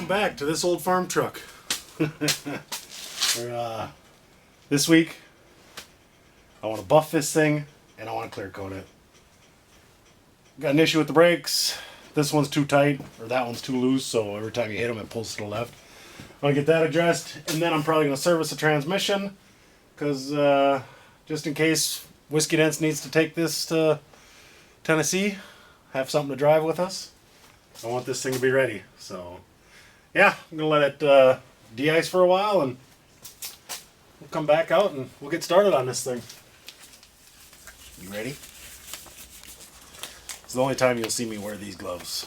back to this old farm truck. This week, I want to buff this thing and I want to clear coat it. Got an issue with the brakes. This one's too tight or that one's too loose, so every time you hit them it pulls to the left. I want to get that addressed, and then I'm probably going to service the transmission because just in case Whiskey Dents needs to take this to Tennessee, have something to drive with us. I want this thing to be ready. So yeah, I'm going to let it de-ice for a while and we'll come back out and we'll get started on this thing. You ready? It's the only time you'll see me wear these gloves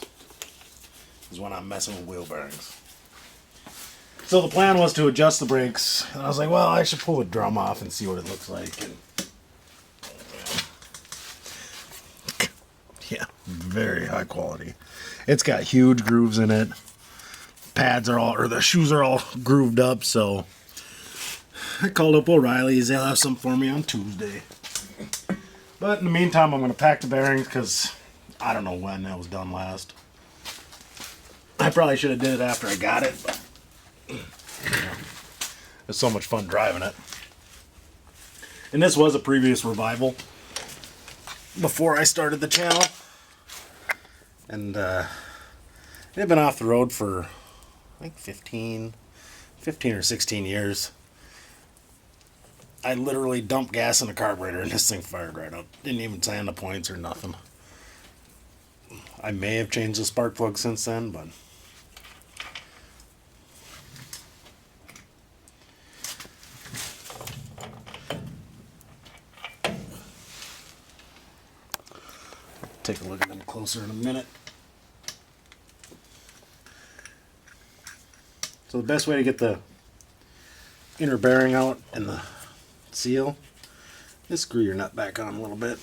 is when I'm messing with wheel bearings. So the plan was to adjust the brakes, and I was like, well, I should pull the drum off and see what it looks like. And yeah, very high quality. It's got huge grooves in it. Pads are all, or the shoes are all grooved up, so I called up O'Reilly's. They'll have some for me on Tuesday. But in the meantime, I'm going to pack the bearings because I don't know when that was done last. I probably should have did it after I got it, but it's so much fun driving it. And this was a previous revival before I started the channel. And it had been off the road for, I think, 15 or 16 years. I literally dumped gas in the carburetor and this thing fired right up. Didn't even sand the points or nothing. I may have changed the spark plug since then, but take a look at them closer in a minute. So the best way to get the inner bearing out and the seal is screw your nut back on a little bit.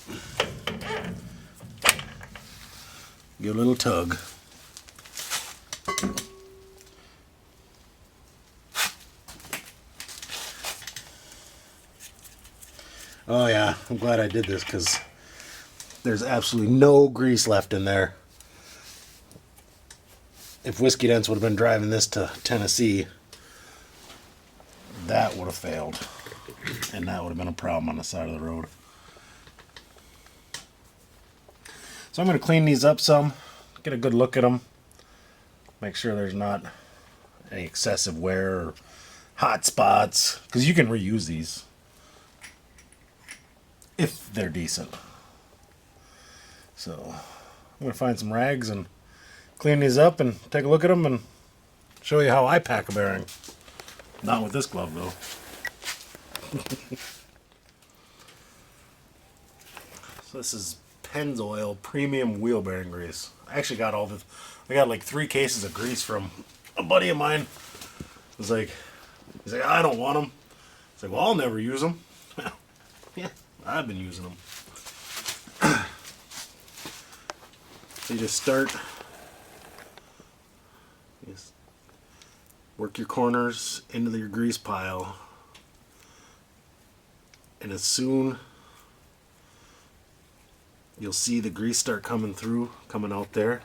Give it a little tug. Oh yeah, I'm glad I did this because there's absolutely no grease left in there. If Whiskey Dents would have been driving this to Tennessee, that would have failed. And that would have been a problem on the side of the road. So I'm going to clean these up some, get a good look at them, make sure there's not any excessive wear or hot spots, because you can reuse these if they're decent. So I'm going to find some rags and clean these up and take a look at them and show you how I pack a bearing. Not with this glove though. So this is Pennzoil Premium Wheel Bearing Grease. I actually got I got like 3 cases of grease from a buddy of mine. He's like, I don't want them. It's like, well, I'll never use them. Yeah, I've been using them. So you just start, work your corners into your grease pile, and as soon you'll see the grease start coming out there,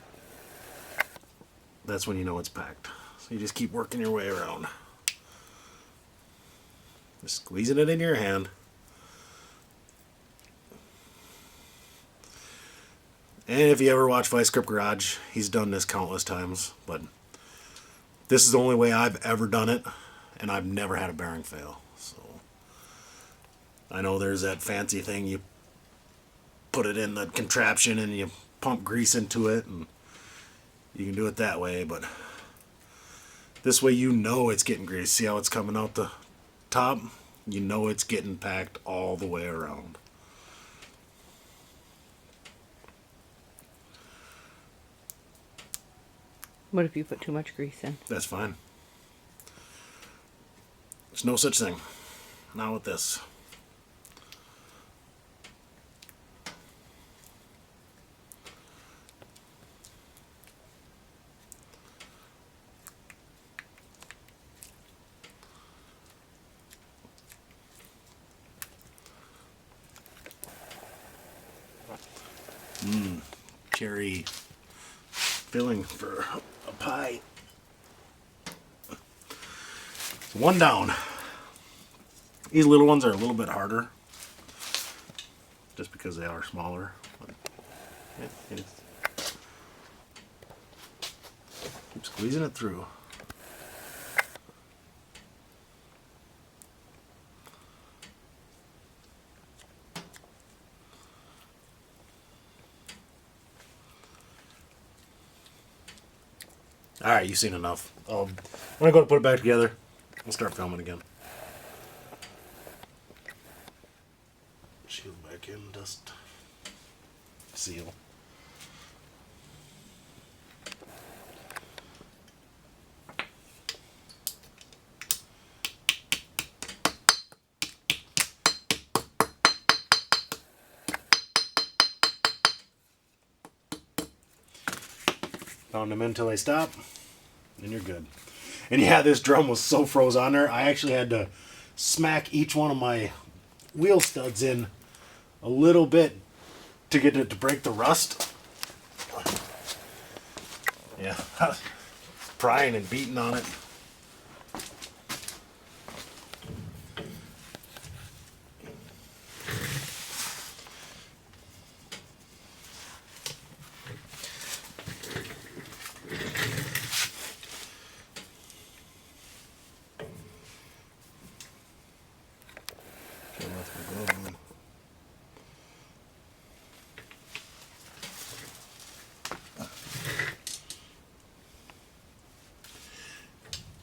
that's when you know it's packed. So you just keep working your way around. Just squeezing it in your hand. And if you ever watch Vice Grip Garage, he's done this countless times, but this is the only way I've ever done it, and I've never had a bearing fail. So I know there's that fancy thing, you put it in the contraption and you pump grease into it, and you can do it that way, but this way you know it's getting grease. See how it's coming out the top? You know it's getting packed all the way around. What if you put too much grease in? That's fine. There's no such thing. Not with this. Cherry filling for a pie. One down. These little ones are a little bit harder, just because they are smaller. But, yeah, keep squeezing it through. Alright, you've seen enough. When I go to put it back together, I'll start filming again. Shield back in, dust seal. Pound them in until they stop, and you're good. And yeah, this drum was so froze on there, I actually had to smack each one of my wheel studs in a little bit to get it to break the rust. Yeah, prying and beating on it.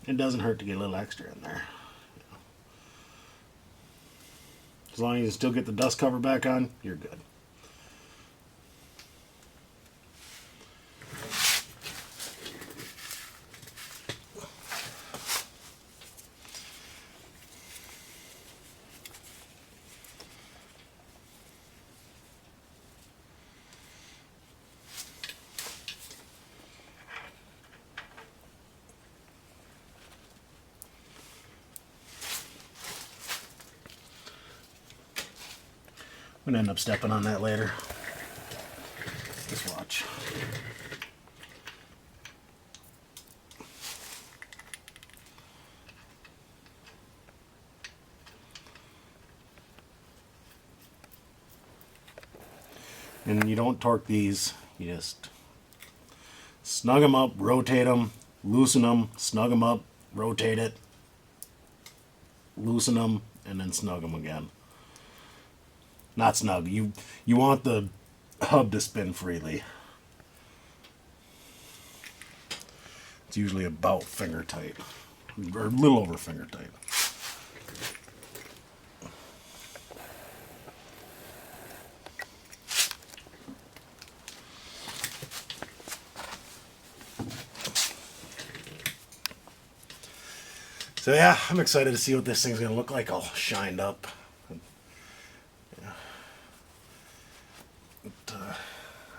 It doesn't hurt to get a little extra in there. As long as you still get the dust cover back on, you're good. I'm gonna end up stepping on that later. Just watch. And you don't torque these, you just snug them up, rotate them, loosen them, snug them up, rotate it, loosen them, and then snug them again. Not snug. You want the hub to spin freely. It's usually about finger tight, or a little over finger tight. So yeah, I'm excited to see what this thing's gonna look like all shined up.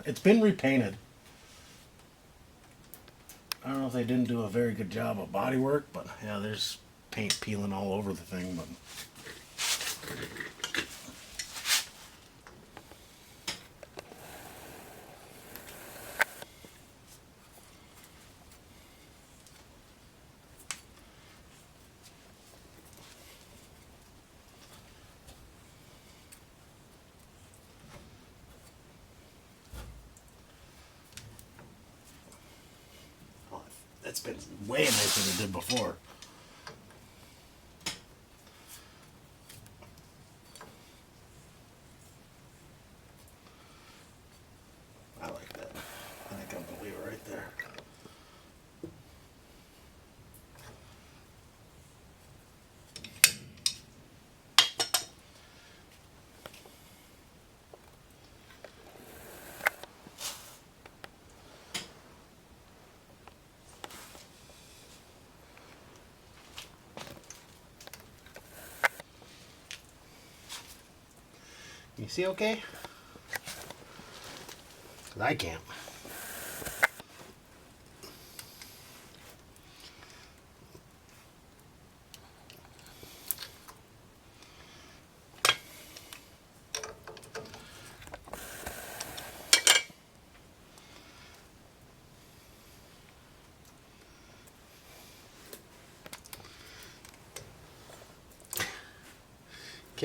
It's been repainted. I don't know if they didn't do a very good job of body work, but yeah, there's paint peeling all over the thing. But it's been way nicer than it did before. I like that. I think I'm gonna leave it right there. You see okay? 'Cause I can't.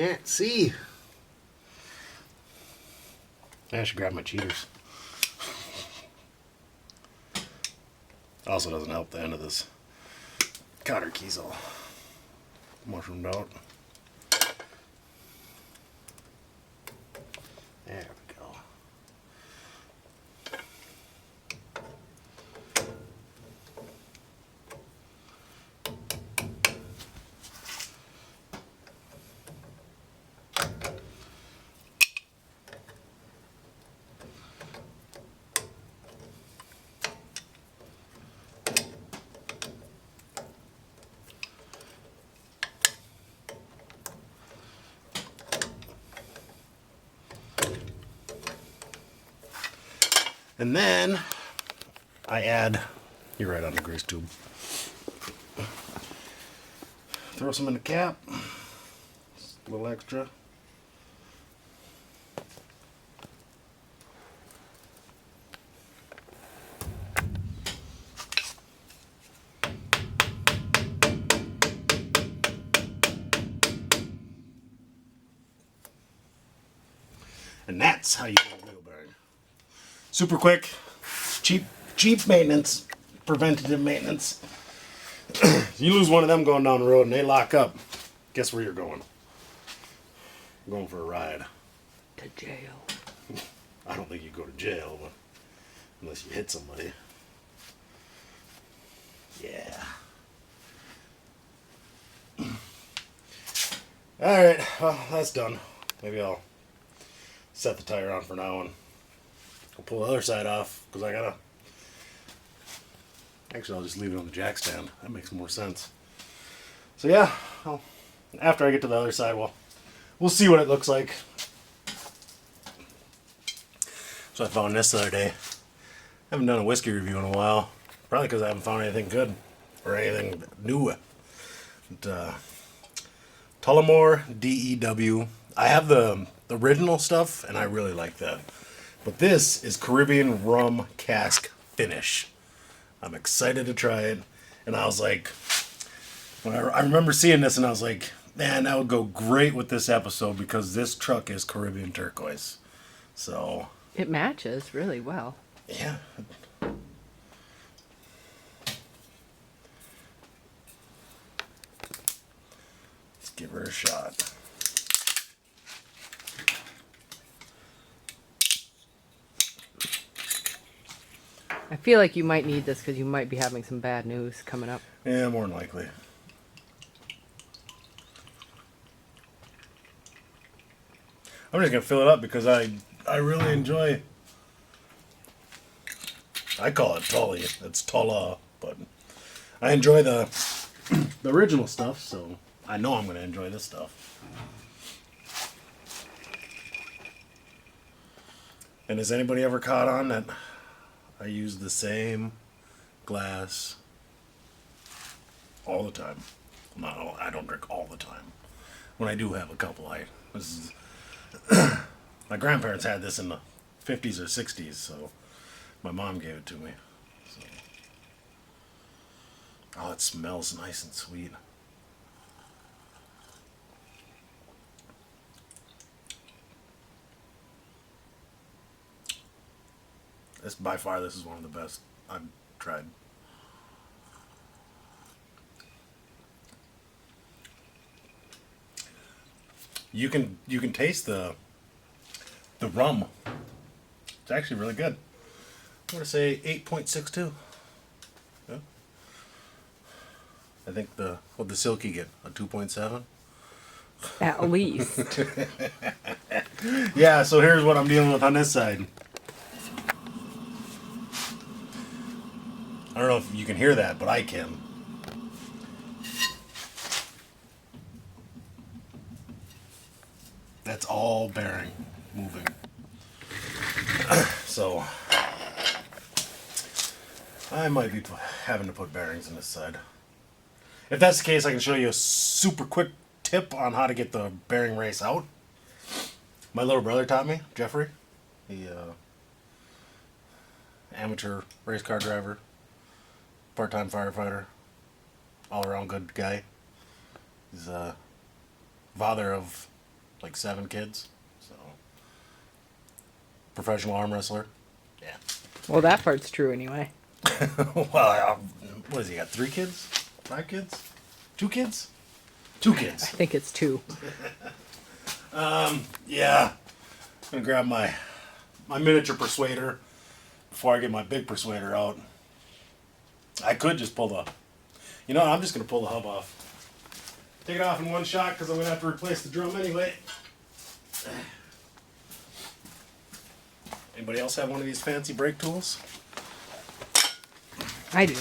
can't see. I should grab my cheaters. Also doesn't help the end of this counter key's all mushroomed out. There we go. And then I add, you're right on the grease tube. Throw some in the cap, just a little extra. And that's how you do a wheel bearing. Super quick, cheap maintenance, preventative maintenance. You lose one of them going down the road and they lock up. Guess where you're going? You're going for a ride. To jail. I don't think you go to jail, but unless you hit somebody. Yeah. Alright, well, that's done. Maybe I'll set the tire on for now and I'll pull the other side off because I gotta. Actually, I'll just leave it on the jack stand. That makes more sense. So yeah, after I get to the other side, we'll see what it looks like. So I found this the other day. I haven't done a whiskey review in a while. Probably because I haven't found anything good or anything new. But, Tullamore DEW. I have the original stuff, and I really like that. But this is Caribbean Rum Cask Finish. I'm excited to try it. And I was like, I remember seeing this, and I was like, man, that would go great with this episode because this truck is Caribbean turquoise. So It matches really well. yeah. Let's give her a shot. I feel like you might need this because you might be having some bad news coming up. Yeah, more than likely. I'm just gonna fill it up because I really enjoy. I call it Tully. It's Tulla, but I enjoy the original stuff, so I know I'm gonna enjoy this stuff. And has anybody ever caught on that I use the same glass all the time? Not all, I don't drink all the time. When I do have a couple, this is my grandparents had this in the 50s or 60s, so my mom gave it to me. So. Oh, it smells nice and sweet. By far, this is one of the best I've tried. You can taste the rum. It's actually really good. I'm gonna say 8.62. Yeah. I think what'd the Silky get? A 2.7? At least. Yeah, so here's what I'm dealing with on this side. I don't know if you can hear that, but I can. That's all bearing moving. So I might be having to put bearings in this side. If that's the case, I can show you a super quick tip on how to get the bearing race out. My little brother taught me, Jeffrey. He amateur race car driver, part-time firefighter, all-around good guy. He's a father of like 7 kids. So, professional arm wrestler. Yeah. Well, that part's true anyway. Well, what has he got? 3 kids? 5 kids? 2 kids? 2 kids. I think it's 2. Yeah. I'm gonna grab my miniature persuader before I get my big persuader out. I could just pull the... You know what? I'm just gonna pull the hub off. Take it off in one shot because I'm gonna have to replace the drum anyway. Anybody else have one of these fancy brake tools? I do.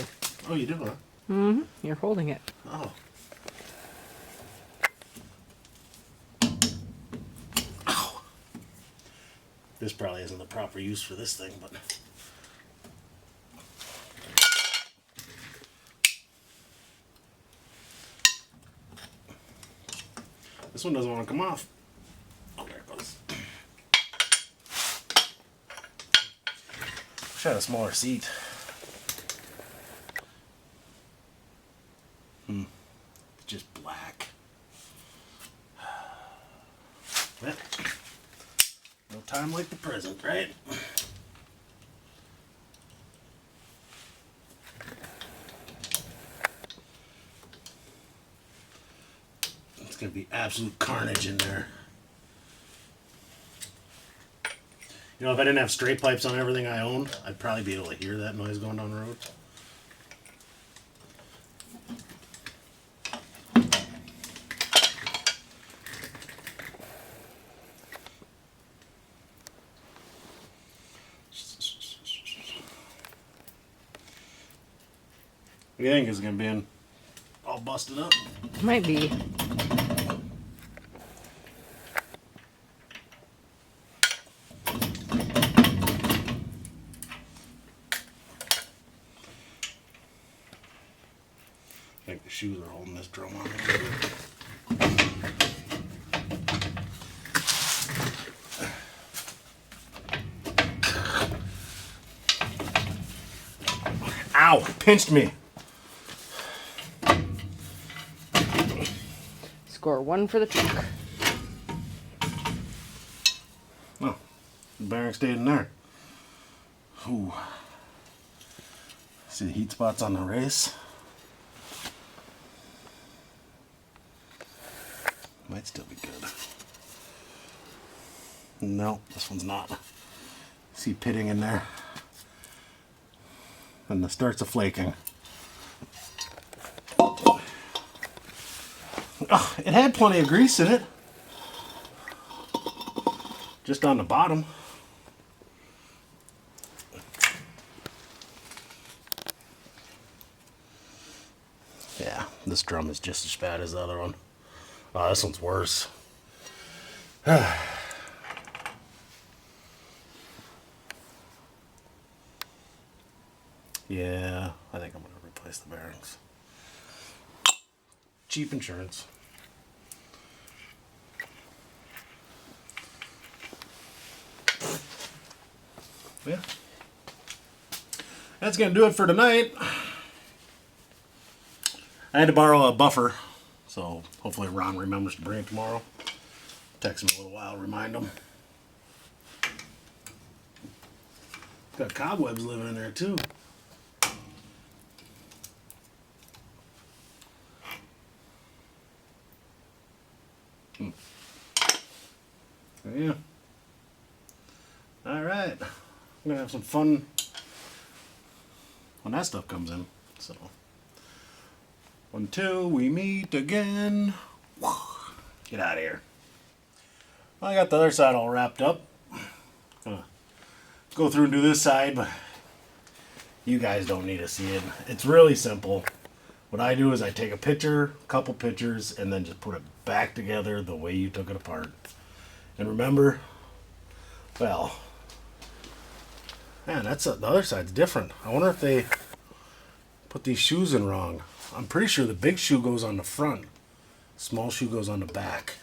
Oh, you do, huh? Mm-hmm. You're holding it. Oh. This probably isn't the proper use for this thing, but... This one doesn't want to come off. Oh, there it goes. Wish I had a smaller seat. It's just black. Well, no time like the present, right? It's gonna be absolute carnage in there. You know, if I didn't have straight pipes on everything I own, I'd probably be able to hear that noise going down the road. What do you think is going to be in all busted up? Might be. I think the shoes are holding this drum on a little bit. Ow! Pinched me. Score 1 for the truck. Oh, the bearing stayed in there. Ooh. See the heat spots on the race? Might still be good. No, this one's not. See pitting in there. And the starts of flaking. Oh, it had plenty of grease in it. Just on the bottom. Yeah, this drum is just as bad as the other one. Oh, this one's worse. Yeah, I think I'm going to replace the bearings. Cheap insurance. Yeah. That's going to do it for tonight. I had to borrow a buffer, so hopefully Ron remembers to bring it tomorrow. Text him a little while, remind him. Got cobwebs living in there too. Yeah. All right. I'm gonna have some fun when that stuff comes in. So, until we meet again. Get out of here. Well, I got the other side all wrapped up. Gonna go through and do this side, but you guys don't need to see it. It's really simple. What I do is I take a picture, a couple pictures, and then just put it back together the way you took it apart. And remember, well, man, the other side's different. I wonder if they put these shoes in wrong. I'm pretty sure the big shoe goes on the front. Small shoe goes on the back.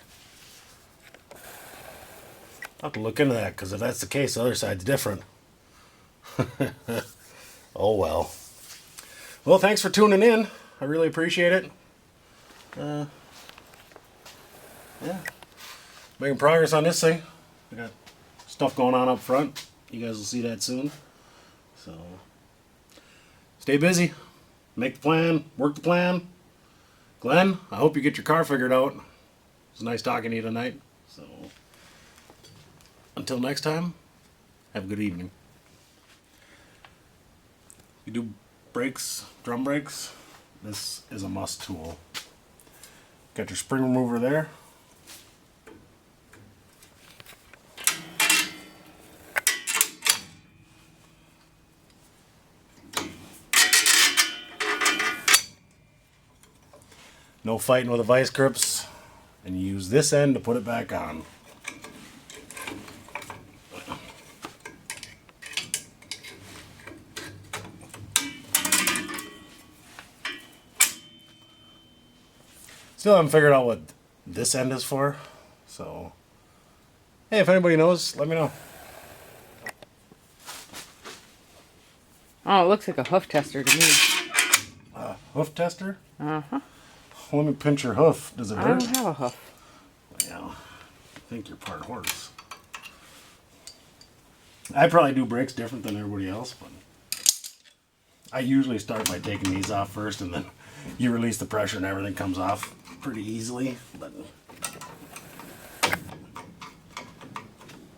I'll have to look into that, because if that's the case, the other side's different. Oh well. Well, thanks for tuning in. I really appreciate it. Yeah. Making progress on this thing. I got stuff going on up front. You guys will see that soon. So, stay busy. Make the plan. Work the plan. Glenn, I hope you get your car figured out. It was nice talking to you tonight. So, until next time, have a good evening. You do brakes, drum brakes, this is a must tool. Got your spring remover there. No fighting with the vice grips, and you use this end to put it back on. Still haven't figured out what this end is for, so hey, if anybody knows, let me know. Oh, it looks like a hoof tester to me. Hoof tester? Uh-huh. Let me pinch your hoof. Does it I hurt? don't have a hoof. Yeah, I think you're part horse. I probably do brakes different than everybody else, but I usually start by taking these off first, and then you release the pressure and everything comes off pretty easily. But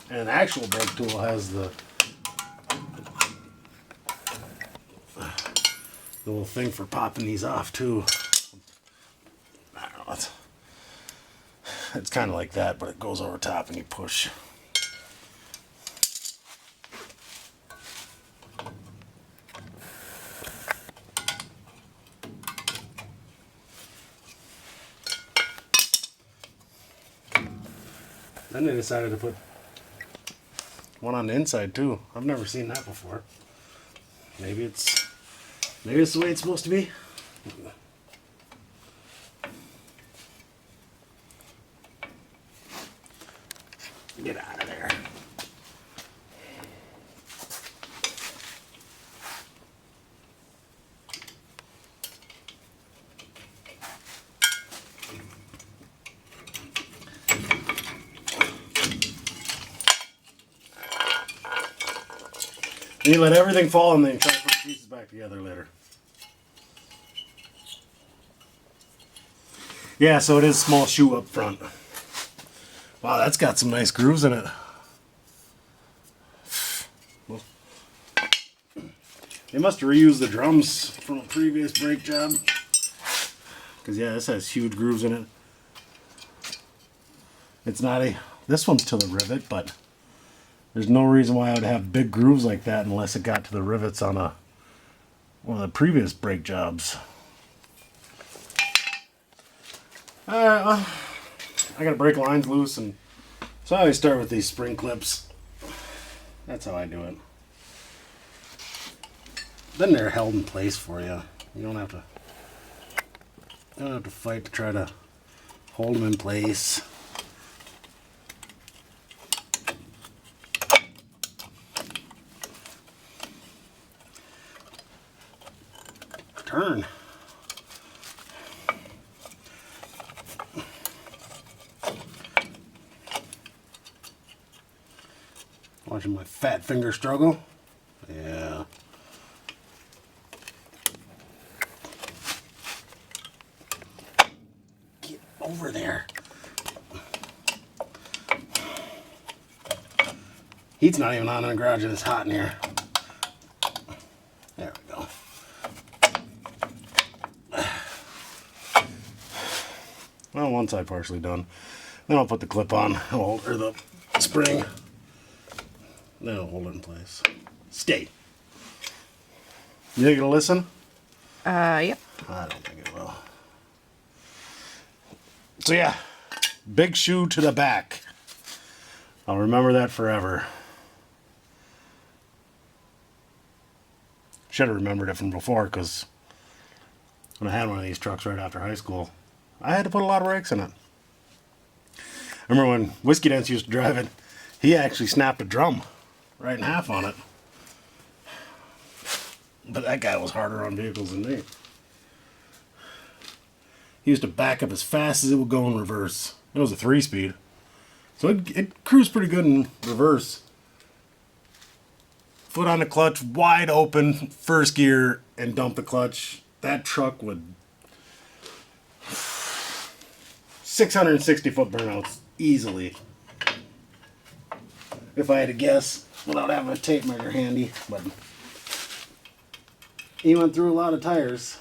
and an actual brake tool has the little thing for popping these off too. I don't know. It's kind of like that, but it goes over top and you push. Then they decided to put one on the inside too. I've never seen that before. Maybe it's the way it's supposed to be. Get out of there. And you let everything fall and then you try to put the pieces back together later. Yeah, so it is a small shoe up front. Wow, that's got some nice grooves in it. Well, they must have reused the drums from a previous brake job. Because, yeah, this has huge grooves in it. It's not a... This one's to the rivet, but there's no reason why I would have big grooves like that unless it got to the rivets on one of the previous brake jobs. Alright, well, I got brake lines loose, and so I always start with these spring clips. That's how I do it. Then they're held in place for you. You don't have to fight to try to hold them in place. Turn. Watching my fat finger struggle. Yeah. Get over there. Heat's not even on in the garage and it's hot in here. There we go. Well, one side partially done. Then I'll put the clip on, or the spring. Then I'll hold it in place. Stay. You think it'll listen? Yep. I don't think it will. So yeah, big shoe to the back. I'll remember that forever. Should have remembered it from before, because when I had one of these trucks right after high school, I had to put a lot of brakes in it. I remember when Whiskey Dance used to drive it, he actually snapped a drum right in half on it. But that guy was harder on vehicles than me. He used to back up as fast as it would go in reverse. It was a 3-speed. So it cruised pretty good in reverse. Foot on the clutch, wide open, first gear, and dump the clutch. That truck would 660 foot burnouts easily. If I had to guess, without having a tape measure handy, but he went through a lot of tires.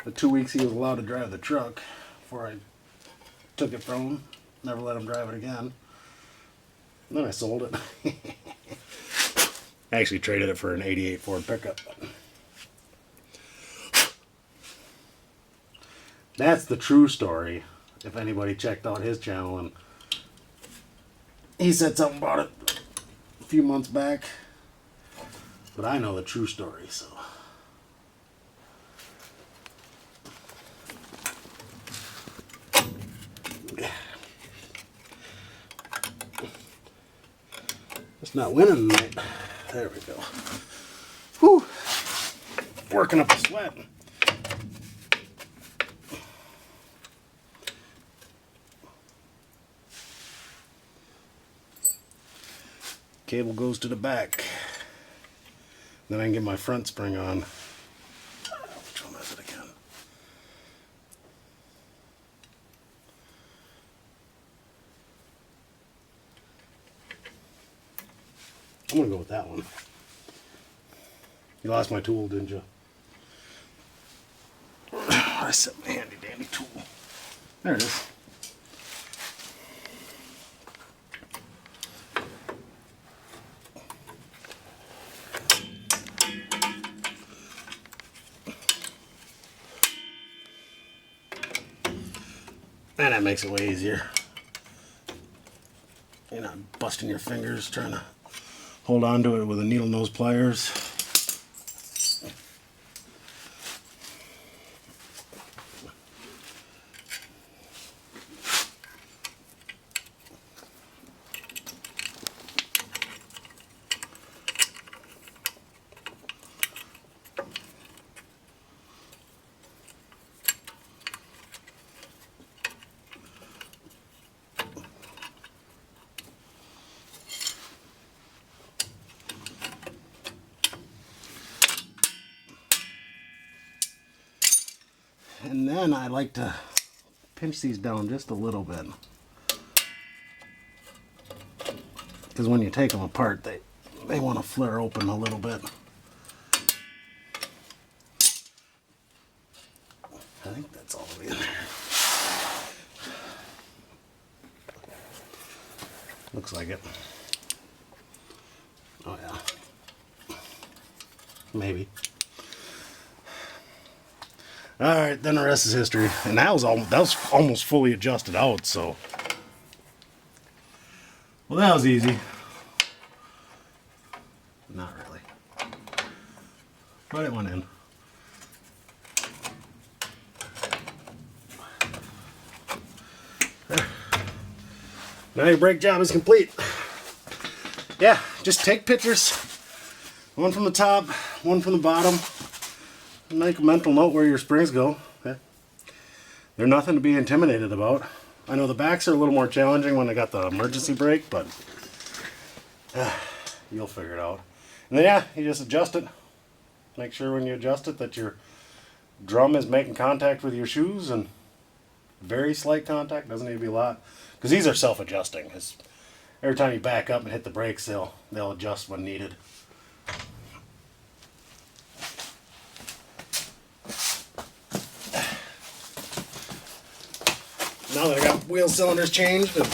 The 2 weeks he was allowed to drive the truck before I took it from him. Never let him drive it again. And then I sold it. I actually traded it for an 88 Ford pickup. That's the true story. If anybody checked out his channel, and he said something about it a few months back. But I know the true story, so. It's not winning tonight. There we go. Whew. Working up a sweat. Cable goes to the back. Then I can get my front spring on. Which one is it again? I'm gonna go with that one. You lost my tool, didn't you? I set my handy dandy tool. There it is. And that makes it way easier. You're not busting your fingers trying to hold on to it with a needle nose pliers. And then I like to pinch these down just a little bit. Because when you take them apart, they want to flare open a little bit. I think that's all the way in there. Looks like it. Oh yeah. Maybe. All right, then the rest is history. And that was almost fully adjusted out, so. Well, that was easy. Not really. But it went in. There. Now your brake job is complete. Yeah, just take pictures. One from the top, one from the bottom. Make a mental note where your springs go. Okay. They're nothing to be intimidated about. I know the backs are a little more challenging when they got the emergency brake, but you'll figure it out. And then yeah, you just adjust it. Make sure when you adjust it that your drum is making contact with your shoes, and very slight contact, doesn't need to be a lot. Because these are self-adjusting. Every time you back up and hit the brakes, they'll adjust when needed. Now that I got wheel cylinders changed and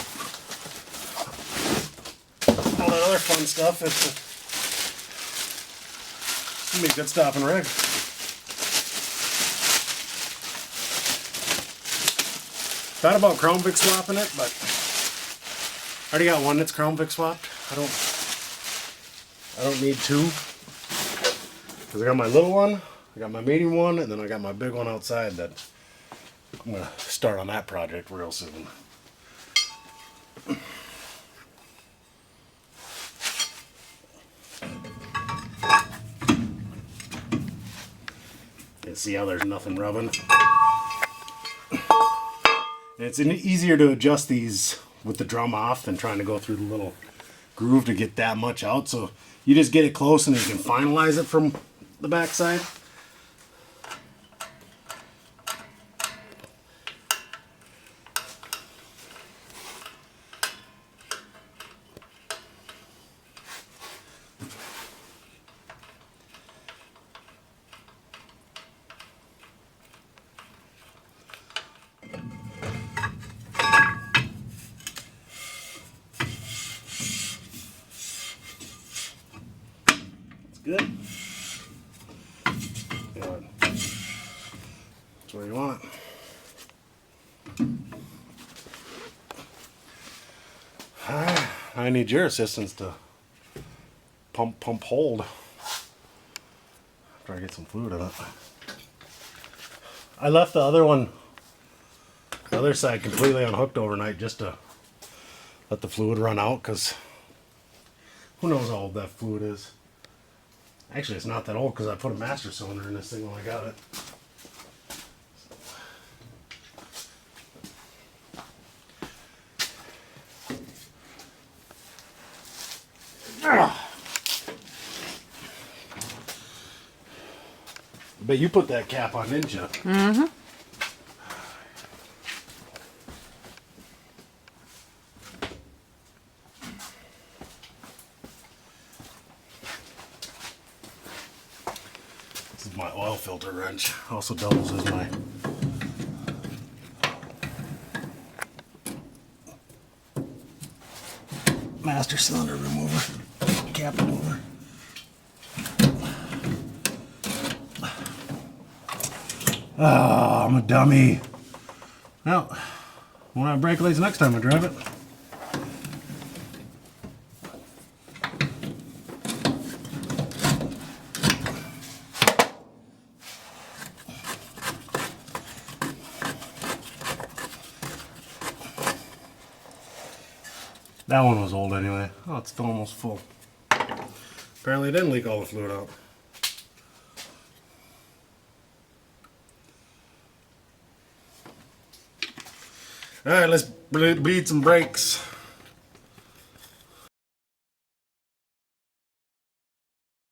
all that other fun stuff, it's gonna be a good stopping rig. Thought about Chrome Vic swapping it, but I already got one that's Chrome Vic swapped. I don't need two. Because I got my little one, I got my medium one, and then I got my big one outside that I'm going to start on that project real soon. You see how there's nothing rubbing? And it's easier to adjust these with the drum off than trying to go through the little groove to get that much out. So you just get it close and you can finalize it from the backside. Good. Good. That's what you want. I need your assistance to pump, hold. Try to get some fluid in it. I left the other one, the other side completely unhooked overnight just to let the fluid run out, because who knows how old that fluid is. Actually, it's not that old because I put a master cylinder in this thing when I got it. But you put that cap on, didn't you? Mm-hmm. This is my oil filter wrench. Also doubles as my master cylinder remover, cap remover. Oh, I'm a dummy. Well, won't have brake lights next time I drive it. That one was old anyway. Oh, it's still almost full. Apparently it didn't leak all the fluid out. Alright, let's bleed some brakes.